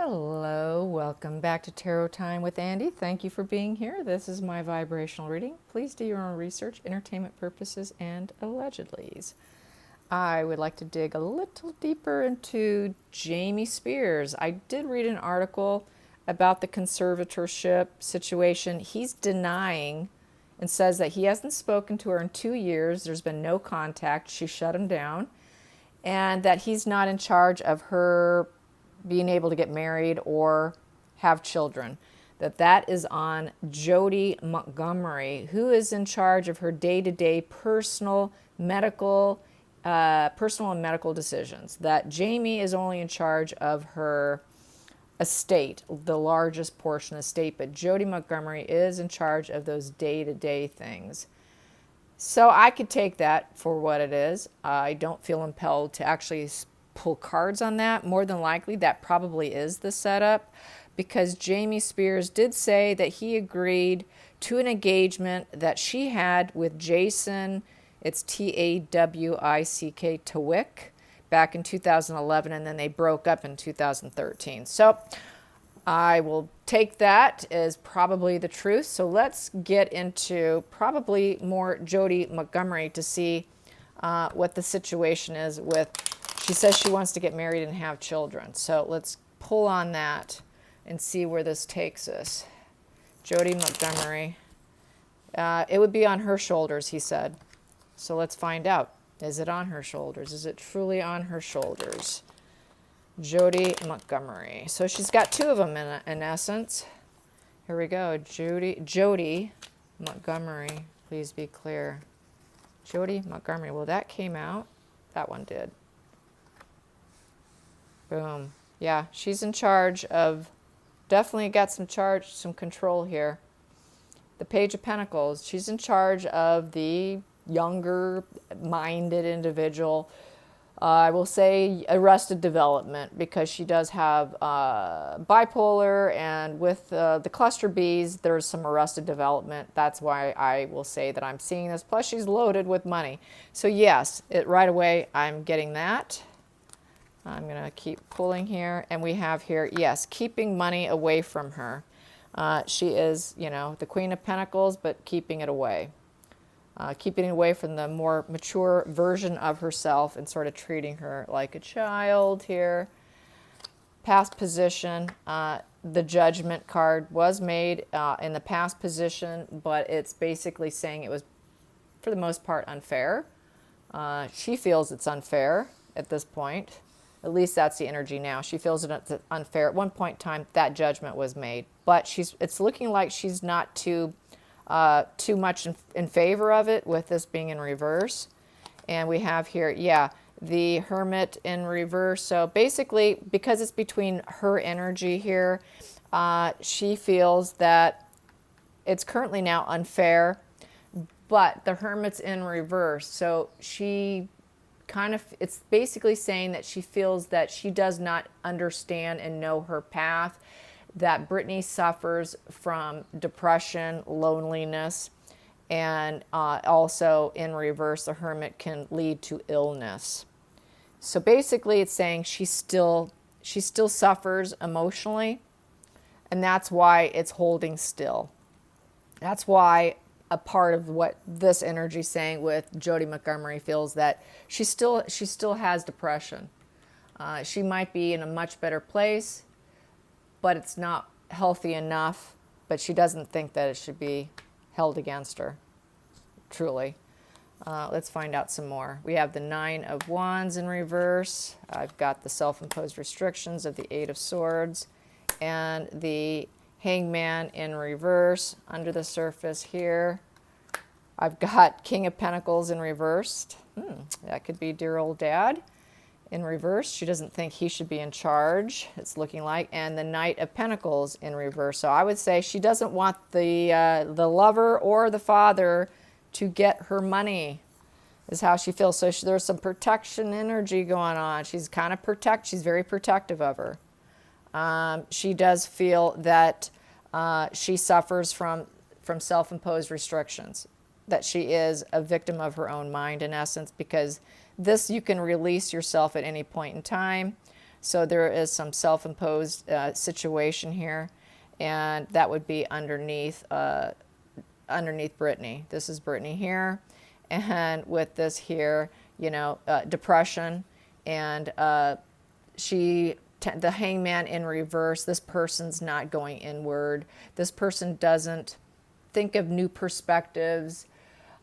Hello, welcome back to Tarot Time with Andy. Thank you for being here. This is my vibrational reading. Please do your own research, entertainment purposes, and allegedlys. I would like to dig a little deeper into Jamie Spears. I did read an article about the conservatorship situation. He's denying and says that he hasn't spoken to her in 2 years. There's been no contact. She shut him down. And that he's not in charge of her being able to get married or have children. That is on Jodi Montgomery, who is in charge of her day-to-day personal and medical decisions. That Jamie is only in charge of her estate, the largest portion of estate, but Jodi Montgomery is in charge of those day-to-day things. So I could take that for what it is. I don't feel impelled to actually pull cards on that. More than likely, that probably is the setup, because Jamie Spears did say that he agreed to an engagement that she had with Jason, it's Tawick, Tawick, back in 2011, and then they broke up in 2013. So I will take that as probably the truth. So let's get into probably more Jodi Montgomery to see what the situation is with. She says she wants to get married and have children. So let's pull on that and see where this takes us. Jodi Montgomery. It would be on her shoulders, he said. So let's find out. Is it on her shoulders? Is it truly on her shoulders? Jodi Montgomery. So she's got two of them in essence. Here we go. Jodi Montgomery. Please be clear. Jodi Montgomery. Well, that came out. That one did. Boom. Yeah, she's in charge of, definitely got some control here. The Page of Pentacles. She's in charge of the younger minded individual. I will say arrested development, because she does have bipolar, and with the cluster Bs, there's some arrested development. That's why I will say that I'm seeing this. Plus, she's loaded with money. So yes, right away, I'm getting that. I'm going to keep pulling here. And we have here, yes, keeping money away from her. She is, the Queen of Pentacles, but keeping it away. Keeping it away from the more mature version of herself and sort of treating her like a child here. Past position. The Judgment card was made in the past position, but it's basically saying it was, for the most part, unfair. She feels it's unfair at this point. At least that's the energy now. She feels it's unfair. At one point in time, that judgment was made. But it's looking like she's not too much in favor of it, with this being in reverse. And we have here, yeah, the Hermit in reverse. So basically, because it's between her energy here, she feels that it's currently now unfair, but the Hermit's in reverse. So she it's basically saying that she feels that she does not understand and know her path, that Brittany suffers from depression, loneliness, and also in reverse, the Hermit can lead to illness. So basically it's saying she still suffers emotionally, and that's why it's holding still. That's why a part of what this energy is saying with Jodi Montgomery feels that she still has depression. She might be in a much better place, but it's not healthy enough, but she doesn't think that it should be held against her, truly. Let's find out some more. We have the Nine of Wands in reverse. I've got the self-imposed restrictions of the Eight of Swords, and the Hangman in reverse. Under the surface here, I've got King of Pentacles in reverse. That could be dear old dad. In reverse, she doesn't think he should be in charge, it's looking like. And the Knight of Pentacles in reverse. So I would say she doesn't want the lover or the father to get her money, is how she feels. So there's some protection energy going on. She's kind of she's very protective of her. She does feel that she suffers from self-imposed restrictions, that she is a victim of her own mind in essence, because this, you can release yourself at any point in time. So there is some self-imposed situation here, and that would be underneath Brittany. This is Brittany here, and with this here, you know, depression, and the hangman in reverse. This person's not going inward. This person doesn't think of new perspectives.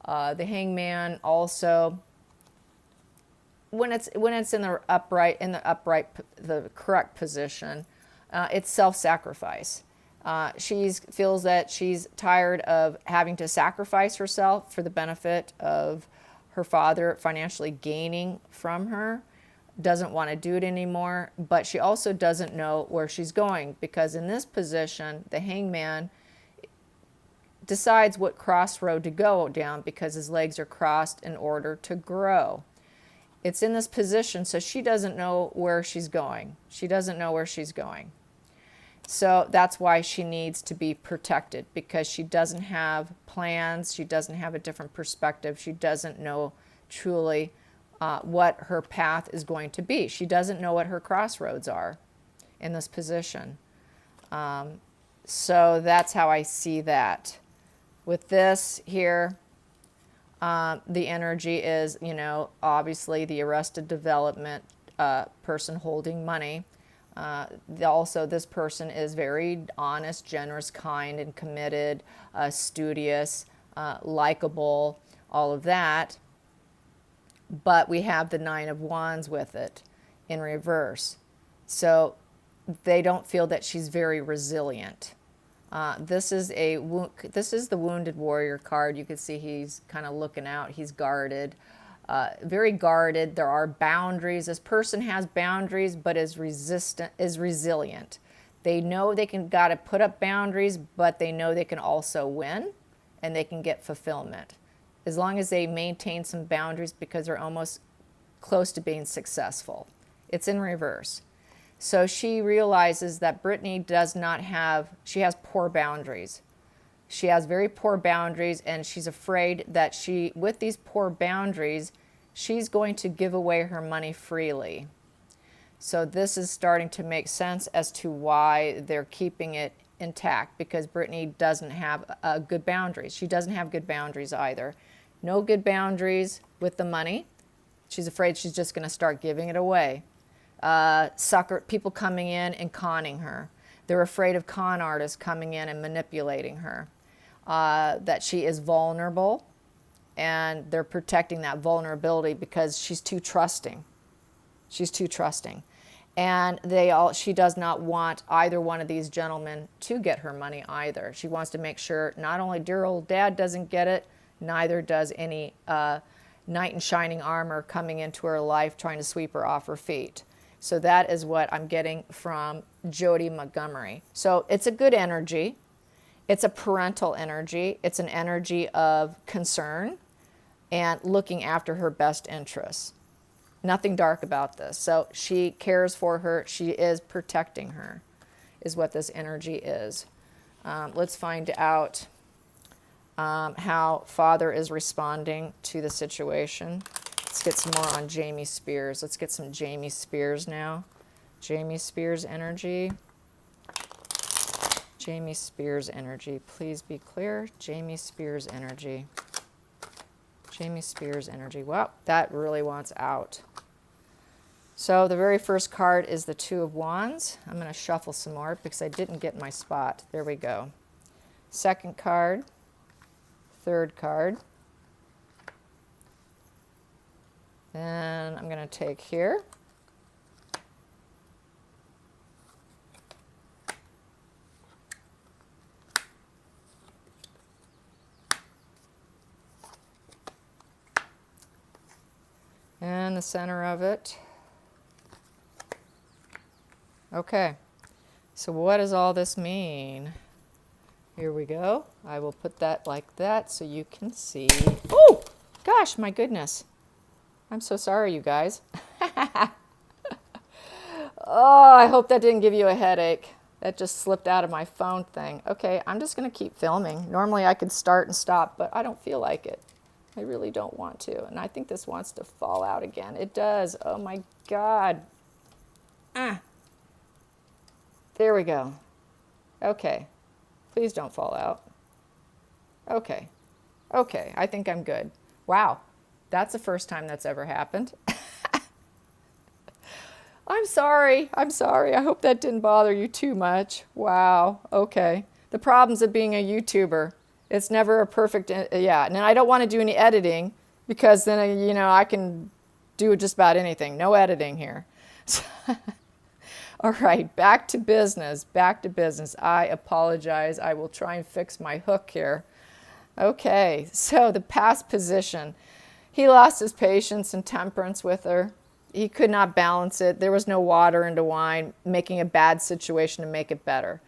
The hangman also, when it's in the the correct position, it's self-sacrifice. She feels that she's tired of having to sacrifice herself for the benefit of her father financially gaining from her. Doesn't want to do it anymore, but she also doesn't know where she's going, because in this position, the hangman decides what crossroad to go down because his legs are crossed in order to grow. It's in this position, so she doesn't know where she's going. She doesn't know where she's going. So that's why she needs to be protected, because she doesn't have plans. She doesn't have a different perspective. She doesn't know truly what her path is going to be. She doesn't know what her crossroads are in this position. So that's how I see that. With this here, the energy is, you know, obviously the arrested development person holding money. Also, this person is very honest, generous, kind, and committed, studious, likable, all of that. But we have the Nine of Wands with it in reverse. So they don't feel that she's very resilient. This is the Wounded Warrior card. You can see he's kind of looking out. He's guarded, very guarded. There are boundaries. This person has boundaries, but is resilient. They know they got to put up boundaries, but they know they can also win, and they can get fulfillment as long as they maintain some boundaries, because they're almost close to being successful. It's in reverse. So she realizes that Brittany she has poor boundaries. She has very poor boundaries, and she's afraid that with these poor boundaries, she's going to give away her money freely. So this is starting to make sense as to why they're keeping it intact, because Brittany doesn't have good boundaries. She doesn't have good boundaries either. No good boundaries with the money. She's afraid she's just going to start giving it away. People coming in and conning her. They're afraid of con artists coming in and manipulating her. That she is vulnerable, and they're protecting that vulnerability because she's too trusting. She's too trusting. And she does not want either one of these gentlemen to get her money either. She wants to make sure not only dear old dad doesn't get it, neither does any knight in shining armor coming into her life trying to sweep her off her feet. So that is what I'm getting from Jodi Montgomery. So it's a good energy. It's a parental energy. It's an energy of concern and looking after her best interests. Nothing dark about this. So she cares for her. She is protecting her, is what this energy is. Let's find out how Father is responding to the situation. Let's get some more on Jamie Spears. Let's get some Jamie Spears now. Jamie Spears energy. Jamie Spears energy. Please be clear. Jamie Spears energy. Jamie Spears energy. Well, that really wants out. So the very first card is the Two of Wands. I'm going to shuffle some more because I didn't get my spot. There we go. Second card. Third card. Then I'm going to take here. And the center of it. Okay, so what does all this mean? Here we go. I will put that like that so you can see. Oh, gosh, my goodness. I'm so sorry, you guys. Oh, I hope that didn't give you a headache. That just slipped out of my phone thing. Okay, I'm just going to keep filming. Normally I could start and stop, but I don't feel like it. I really don't want to. And I think this wants to fall out again. It does. Oh, my God. There we go. Okay. Please don't fall out. Okay. Okay, I think I'm good. Wow. That's the first time that's ever happened. I'm sorry. I'm sorry. I hope that didn't bother you too much. Wow. Okay. The problems of being a YouTuber. It's never a perfect, yeah. And I don't want to do any editing because then, I can do just about anything. No editing here. All right, back to business. Back to business. I apologize. I will try and fix my hook here. Okay, so the past position. He lost his patience and temperance with her. He could not balance it. There was no water into wine, making a bad situation to make it better.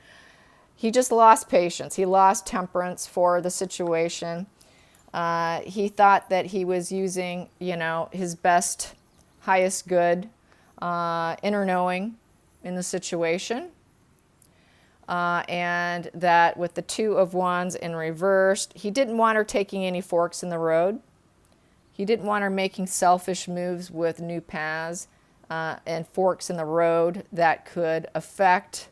He just lost patience. He lost temperance for the situation. He thought that he was using, his best, highest good, inner knowing in the situation. And that with the 2 of Wands in reversed, he didn't want her taking any forks in the road. He didn't want her making selfish moves with new paths and forks in the road that could affect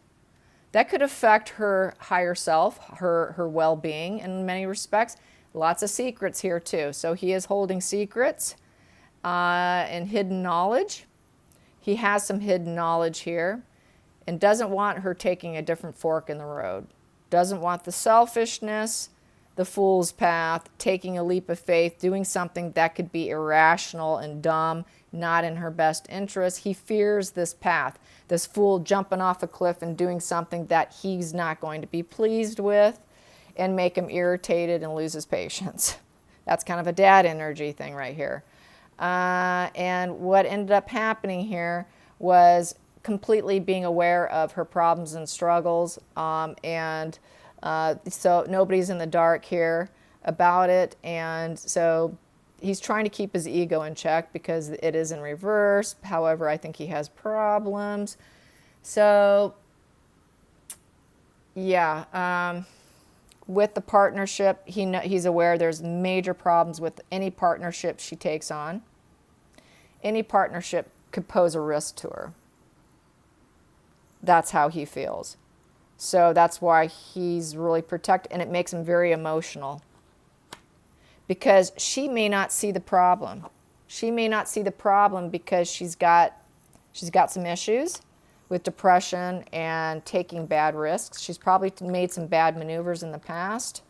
her higher self, her well-being in many respects. Lots of secrets here too. So he is holding secrets and hidden knowledge. He has some hidden knowledge here and doesn't want her taking a different fork in the road. Doesn't want the selfishness, the fool's path, taking a leap of faith, doing something that could be irrational and dumb, not in her best interest. He fears this path, this fool jumping off a cliff and doing something that he's not going to be pleased with and make him irritated and lose his patience. That's kind of a dad energy thing right here. And what ended up happening here was completely being aware of her problems and struggles, so nobody's in the dark here about it, and so he's trying to keep his ego in check because it is in reverse. However, I think he has problems. So yeah, with the partnership, he's aware there's major problems with any partnership she takes on. Any partnership could pose a risk to her. That's how he feels. So that's why he's really protected, and it makes him very emotional. Because she may not see the problem. She may not see the problem because she's got some issues with depression and taking bad risks. She's probably made some bad maneuvers in the past.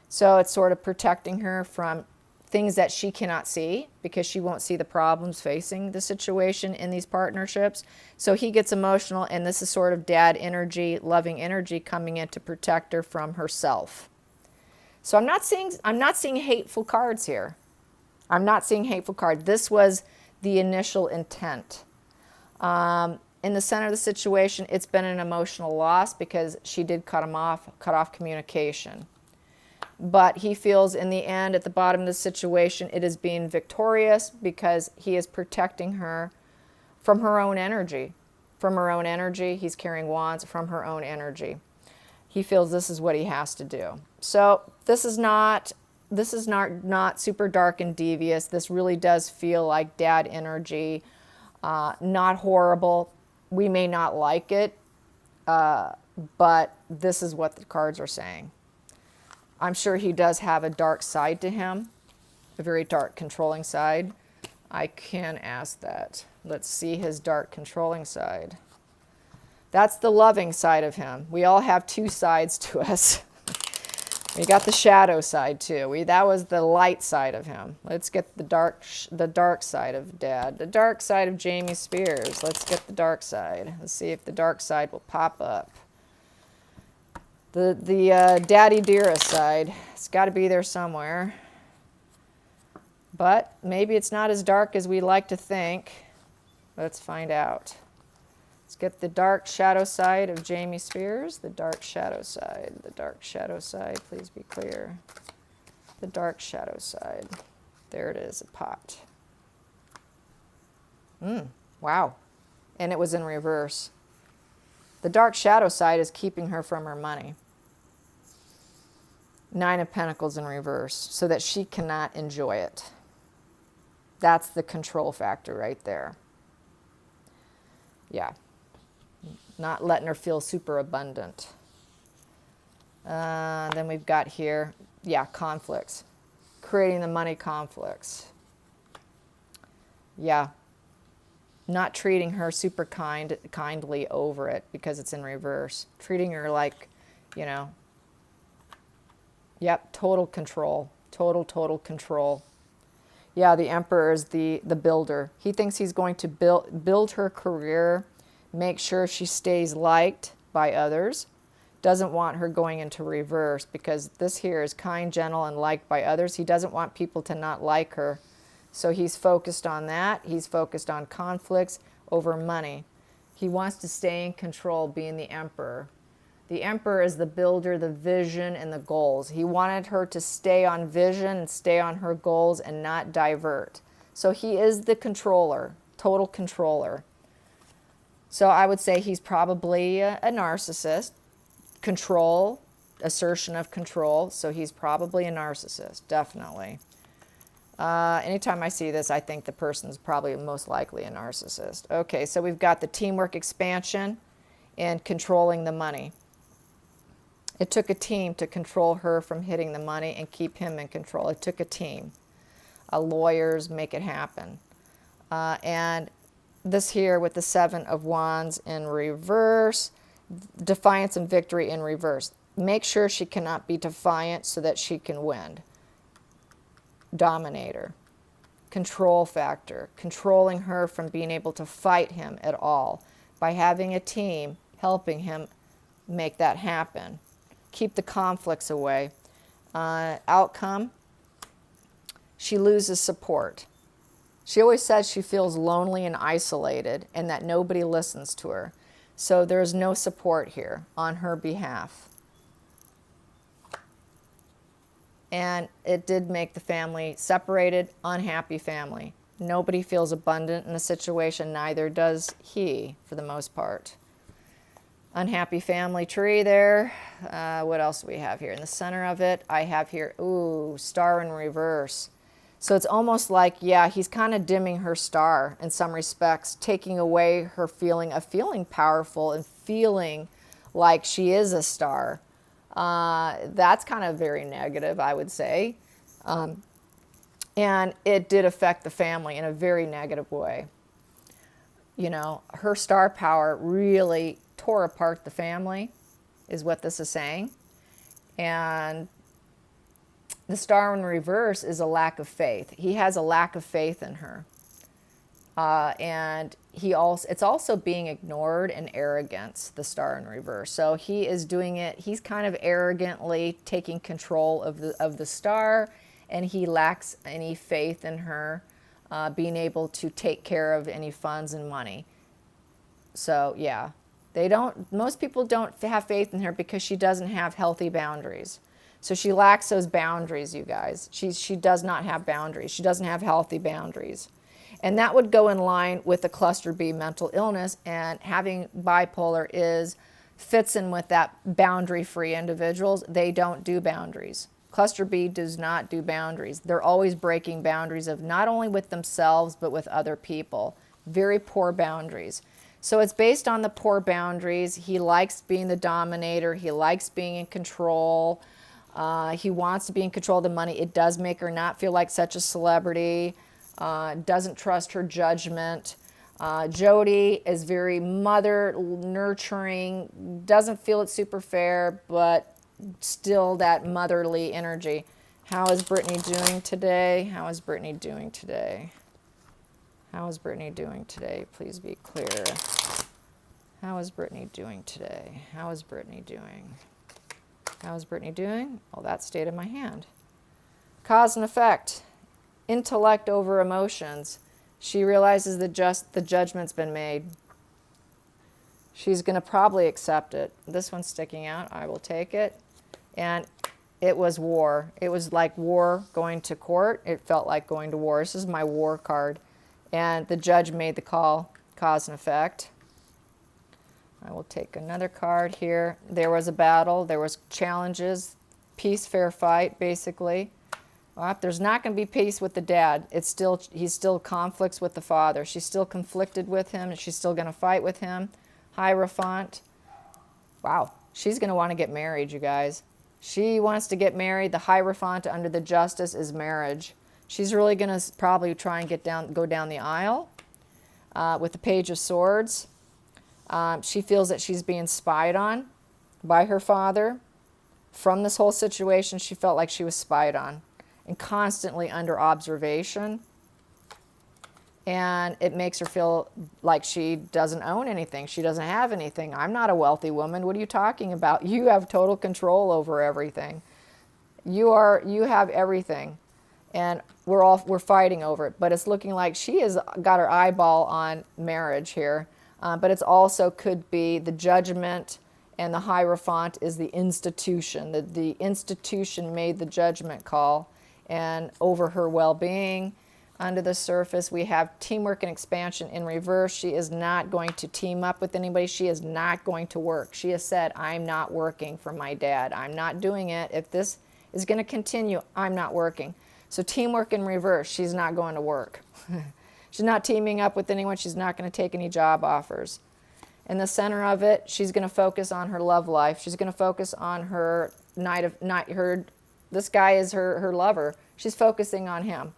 So it's sort of protecting her from things that she cannot see because she won't see the problems facing the situation in these partnerships. So he gets emotional, and this is sort of dad energy, loving energy coming in to protect her from herself. So I'm not seeing hateful cards here. I'm not seeing hateful cards. This was the initial intent. In the center of the situation, it's been an emotional loss because she did cut off communication. But he feels in the end, at the bottom of the situation, it is being victorious because he is protecting her from her own energy. From her own energy, he's carrying wands from her own energy. He feels this is what he has to do. So this is not super dark and devious. This really does feel like dad energy, not horrible. We may not like it, but this is what the cards are saying. I'm sure he does have a dark side to him, a very dark controlling side. I can ask that. Let's see his dark controlling side. That's the loving side of him. We all have 2 sides to us. We got the shadow side too. That was the light side of him. Let's get the dark side of Dad. The dark side of Jamie Spears. Let's get the dark side. Let's see if the dark side will pop up. The daddy dearest side. It's got to be there somewhere. But maybe it's not as dark as we like to think. Let's find out. Let's get the dark shadow side of Jamie Spears. The dark shadow side. The dark shadow side. Please be clear. The dark shadow side. There it is. It popped. Wow. And it was in reverse. The dark shadow side is keeping her from her money. 9 of Pentacles in reverse, so that she cannot enjoy it. That's the control factor right there. Yeah. not letting her feel super abundant. Then we've got here, yeah, conflicts. Creating the money conflicts. Yeah. Not treating her super kindly over it because it's in reverse. Treating her like, you know, yep, total control. Total control. Yeah, the Emperor is the builder. He thinks he's going to build her career, make sure she stays liked by others. Doesn't want her going into reverse because this here is kind, gentle, and liked by others. He doesn't want people to not like her. So he's focused on that. He's focused on conflicts over money. He wants to stay in control, being the Emperor. The Emperor is the builder, the vision, and the goals. He wanted her to stay on vision and stay on her goals and not divert. So he is the controller, total controller. So I would say he's probably a narcissist. Control, assertion of control. So he's probably a narcissist, definitely. Anytime I see this, I think the person's probably most likely a narcissist. Okay, so we've got the teamwork expansion and controlling the money. It took a team to control her from hitting the money and keep him in control. It took a team. Lawyers make it happen. And this here with the Seven of Wands in reverse, defiance and victory in reverse. Make sure she cannot be defiant so that she can win. Dominator. Control factor. Controlling her from being able to fight him at all. By having a team helping him make that happen. Keep the conflicts away. Outcome. She loses support. She always says she feels lonely and isolated and that nobody listens to her. So there's no support here on her behalf. And it did make the family separated, unhappy family. Nobody feels abundant in the situation, neither does he, for the most part. Unhappy family tree there. What else do we have here? In the center of it, I have here, ooh, star in reverse. So it's almost like, yeah, he's kind of dimming her star in some respects, taking away her feeling of feeling powerful and feeling like she is a star. That's kind of very negative, I would say. And it did affect the family in a very negative way. You know, her star power really tore apart the family, is what this is saying. And the star in reverse is a lack of faith. He has a lack of faith in her. And it's also being ignored and arrogance, the star in reverse. So he is doing it, he's kind of arrogantly taking control of the star, and he lacks any faith in her being able to take care of any funds and money. So yeah, most people don't have faith in her because she doesn't have healthy boundaries. So she lacks those boundaries, you guys. She does not have boundaries. She doesn't have healthy boundaries. And that would go in line with the cluster B mental illness, and having bipolar fits in with that boundary-free individuals. They don't do boundaries. Cluster B does not do boundaries. They're always breaking boundaries of not only with themselves, but with other people. Very poor boundaries. So it's based on the poor boundaries. He likes being the dominator. He likes being in control. He wants to be in control of the money. It does make her not feel like such a celebrity. Doesn't trust her judgment. Jodi is very mother nurturing, doesn't feel it's super fair, but still that motherly energy. How is Brittany doing today? How is Brittany doing today? How is Brittany doing today? Please be clear. How is Brittany doing today? How is Brittany doing? How is Brittany doing? Well, that stayed in my hand. Cause and effect. Intellect over emotions. She realizes that the judgment's been made. She's going to probably accept it. This one's sticking out. I will take it. And it was war. It was like war going to court. It felt like going to war. This is my war card. And the judge made the call, cause and effect. I will take another card here. There was a battle. There was challenges. Peace, fair fight, basically. Well, there's not going to be peace with the dad. He's still conflicts with the father. She's still conflicted with him, and she's still going to fight with him. Hierophant. Wow, she's going to want to get married, you guys. She wants to get married. The Hierophant under the Justice is marriage. She's really going to probably try and go down the aisle with the Page of Swords. She feels that she's being spied on by her father. From this whole situation, she felt like she was spied on and constantly under observation. And it makes her feel like she doesn't own anything. She doesn't have anything. I'm not a wealthy woman. What are you talking about? You have total control over everything. You have everything. And we're fighting over it. But it's looking like she has got her eyeball on marriage here. But it's also could be the Judgment, and the Hierophant is the institution. The institution made the judgment call and over her well-being. Under the surface, we have teamwork and expansion in reverse. She is not going to team up with anybody. She is not going to work. She has said, I'm not working for my dad. I'm not doing it. If this is going to continue, I'm not working. So teamwork in reverse. She's not going to work. She's not teaming up with anyone. She's not going to take any job offers. In the center of it, she's going to focus on her love life. She's going to focus on her this guy is her lover. She's focusing on him.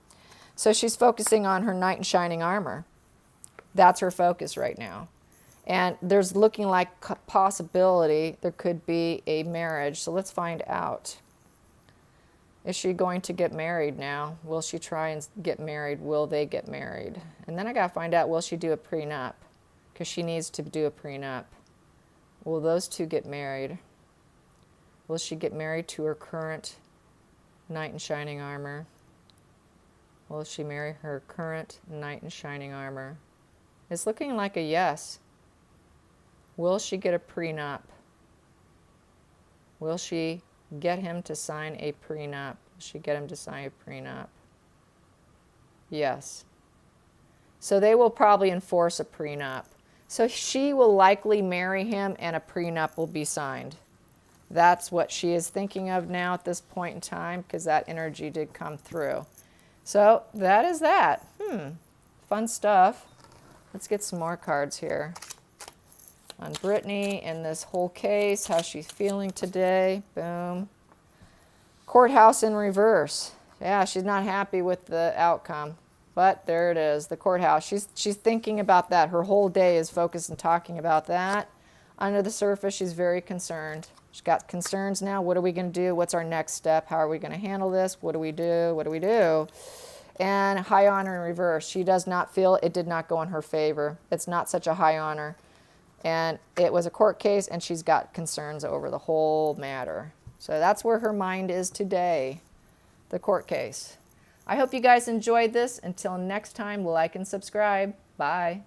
So she's focusing on her knight in shining armor. That's her focus right now. And there's looking like possibility there could be a marriage. So let's find out. Is she going to get married now? Will she try and get married? Will they get married? And then I got to find out, will she do a prenup? Because she needs to do a prenup. Will those two get married? Will she get married to her current knight in shining armor? Will she marry her current knight in shining armor? It's looking like a yes. Will she get a prenup? Will she get him to sign a prenup? Will she get him to sign a prenup? Yes. So they will probably enforce a prenup. So she will likely marry him and a prenup will be signed. That's what she is thinking of now at this point in time, because that energy did come through. So that is that. Fun stuff. Let's get some more cards here on Brittany and this whole case, how she's feeling today. Boom. Courthouse in reverse. Yeah, she's not happy with the outcome, but there it is, the courthouse. She's thinking about that. Her whole day is focused on talking about that. Under the surface, she's very concerned. She's got concerns now. What are we going to do? What's our next step? How are we going to handle this? What do we do? What do we do? And high honor in reverse. She does not feel it did not go in her favor. It's not such a high honor. And it was a court case, and she's got concerns over the whole matter. So that's where her mind is today, the court case. I hope you guys enjoyed this. Until next time, like and subscribe. Bye.